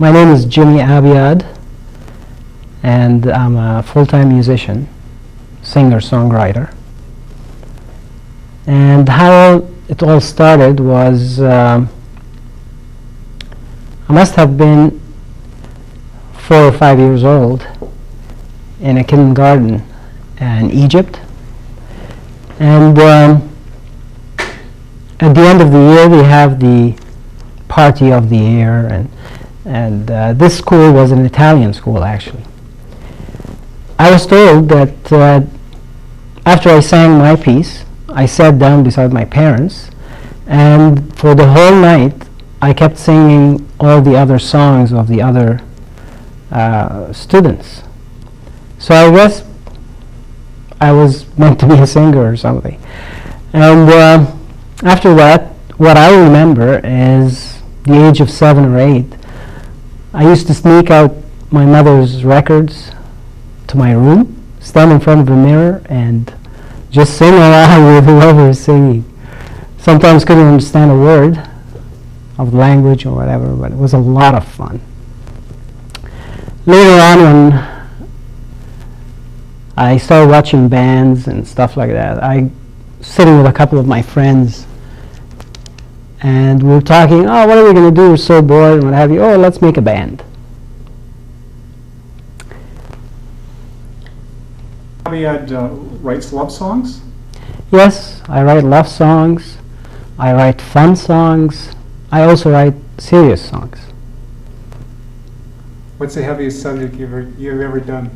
My name is Jimmy Abiad, and I'm a full-time musician, singer-songwriter. And how it all started was, I must have been 4 or 5 years old in a kindergarten in Egypt. And at the end of the year, we have the party of the year, and this school was an Italian school, actually. I was told that after I sang my piece, I sat down beside my parents, and for the whole night, I kept singing all the other songs of the other students. So I guess I was meant to be a singer or something. And after that, what I remember is the age of 7 or 8. I used to sneak out my mother's records to my room, stand in front of the mirror, and just sing along with whoever is singing. Sometimes couldn't understand a word of language or whatever, but it was a lot of fun. Later on, when I started watching bands and stuff like that, I sitting with a couple of my friends, and we were talking, oh, what are we going to do? We're so bored and what have you. Oh, let's make a band. Abiad writes love songs? Yes, I write love songs. I write fun songs. I also write serious songs. What's the heaviest subject you've ever done?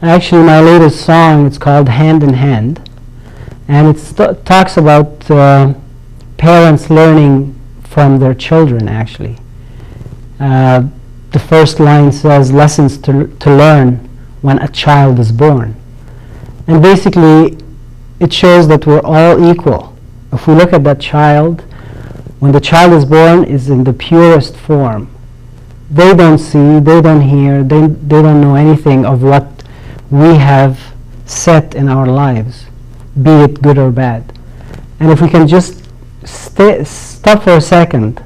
Actually, my latest song, it's called Hand in Hand, and it talks about parents learning from their children, actually. The first line says, lessons to learn when a child is born. And basically, it shows that we're all equal. If we look at that child, when the child is born, is in the purest form. They don't see, they don't hear, they don't know anything of what we have set in our lives, be it good or bad. And if we can just stop for a second,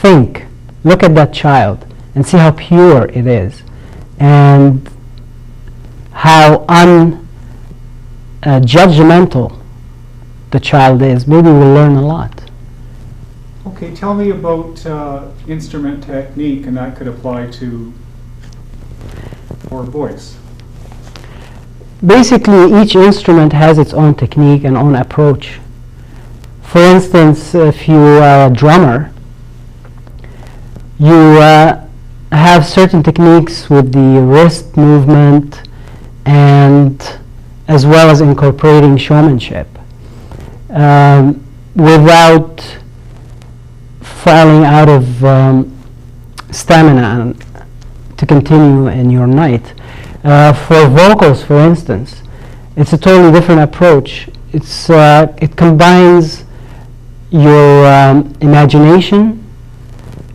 think, look at that child, and see how pure it is, and how judgmental the child is, maybe we'll learn a lot. Okay, tell me about instrument technique, and that could apply to our voice. Basically, each instrument has its own technique and own approach. For instance, if you are a drummer, you have certain techniques with the wrist movement, and as well as incorporating showmanship without falling out of stamina to continue in your night. For vocals, for instance, it's a totally different approach. It combines your imagination,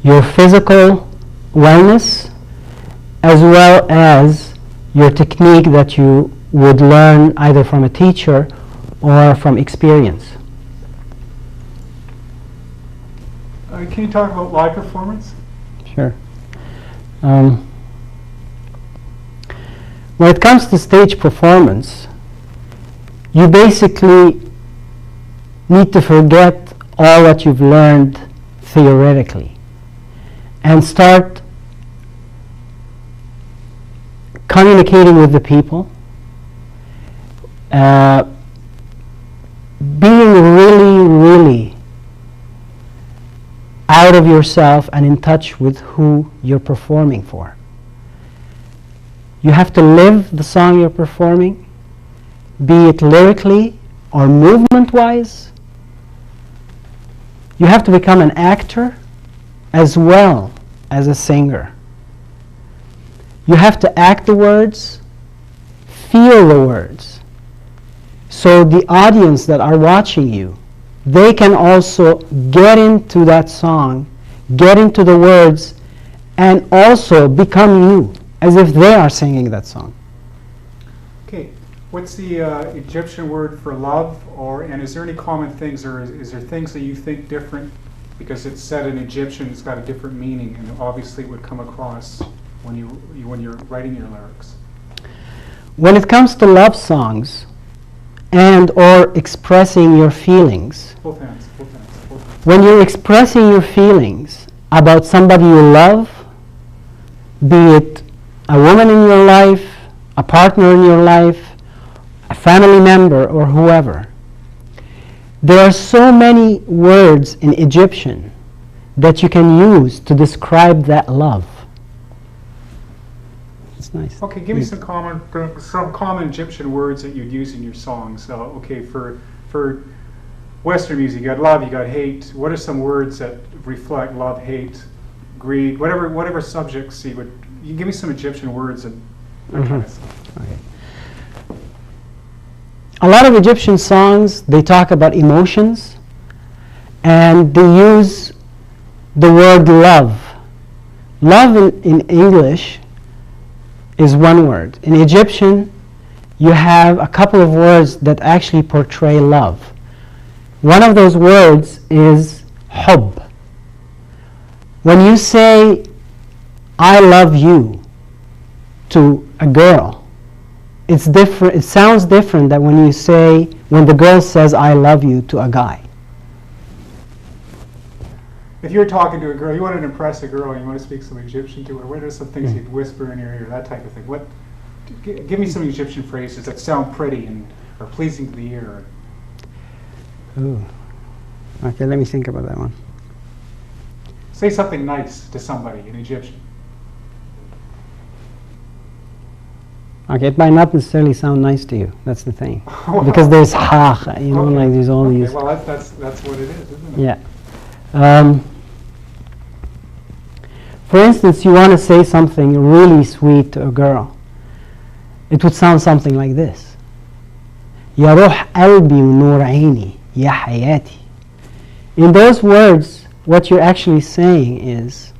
your physical wellness, as well as your technique that you would learn either from a teacher or from experience. Can you talk about live performance? Sure. When it comes to stage performance, you basically need to forget all what you've learned theoretically and start communicating with the people, being really, really out of yourself and in touch with who you're performing for. You have to live the song you're performing, be it lyrically or movement-wise. You have to become an actor as well as a singer. You have to act the words, feel the words, so the audience that are watching you, they can also get into that song, get into the words, and also become you, as if they are singing that song. Okay, what's the Egyptian word for love, and is there any common things, or is there things that you think different Because it's said in Egyptian, it's got a different meaning, and obviously it would come across when you're writing your lyrics. When it comes to love songs and or expressing your feelings, Both hands, both hands, both hands. when you're expressing your feelings about somebody you love, be it a woman in your life, a partner in your life, a family member, or whoever, there are so many words in Egyptian that you can use to describe that love. It's nice. Okay, give me some common Egyptian words that you'd use in your songs. Okay, for Western music, you got love, you got hate. What are some words that reflect love, hate, greed, whatever subjects you give me some Egyptian words and that kind of stuff. Okay. A lot of Egyptian songs, they talk about emotions, and they use the word love. Love in English is one word. In Egyptian, you have a couple of words that actually portray love. One of those words is hub. When you say, I love you to a girl, it's different. It sounds different than when the girl says, I love you to a guy. If you're talking to a girl, you want to impress a girl, and you want to speak some Egyptian to her, what are some things you'd whisper in her ear, that type of thing? Give me some Egyptian phrases that sound pretty and are pleasing to the ear. Ooh. Okay, let me think about that one. Say something nice to somebody in Egyptian. Okay, it might not necessarily sound nice to you. That's the thing. Because there's ha, like there's all these. Well, that's what it is, isn't it? Yeah. For instance, you want to say something really sweet to a girl. It would sound something like this. Ya ruh qalbi wa nur aini, ya hayati. In those words, what you're actually saying is,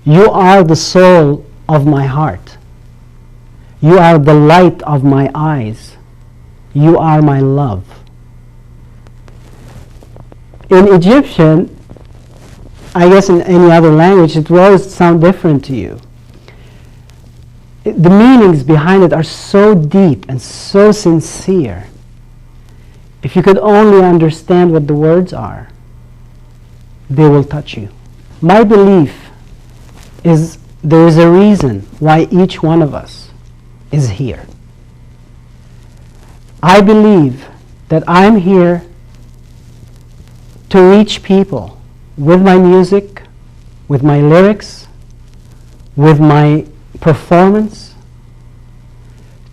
you are the soul of my heart. You are the light of my eyes. You are my love. In Egyptian, I guess in any other language, it will always sound different to you. The meanings behind it are so deep and so sincere. If you could only understand what the words are, they will touch you. My belief is there is a reason why each one of us is here. I believe that I'm here to reach people with my music, with my lyrics, with my performance,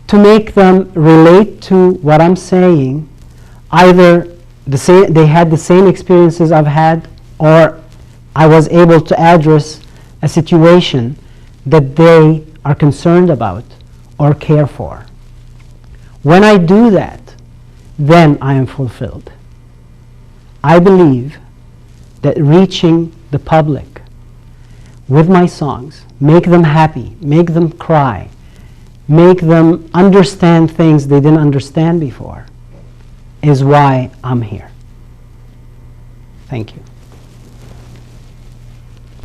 to make them relate to what I'm saying. Either they had the same experiences I've had, or I was able to address a situation that they are concerned about or care for. When I do that, then I am fulfilled. I believe that reaching the public with my songs, make them happy, make them cry, make them understand things they didn't understand before, is why I'm here. Thank you.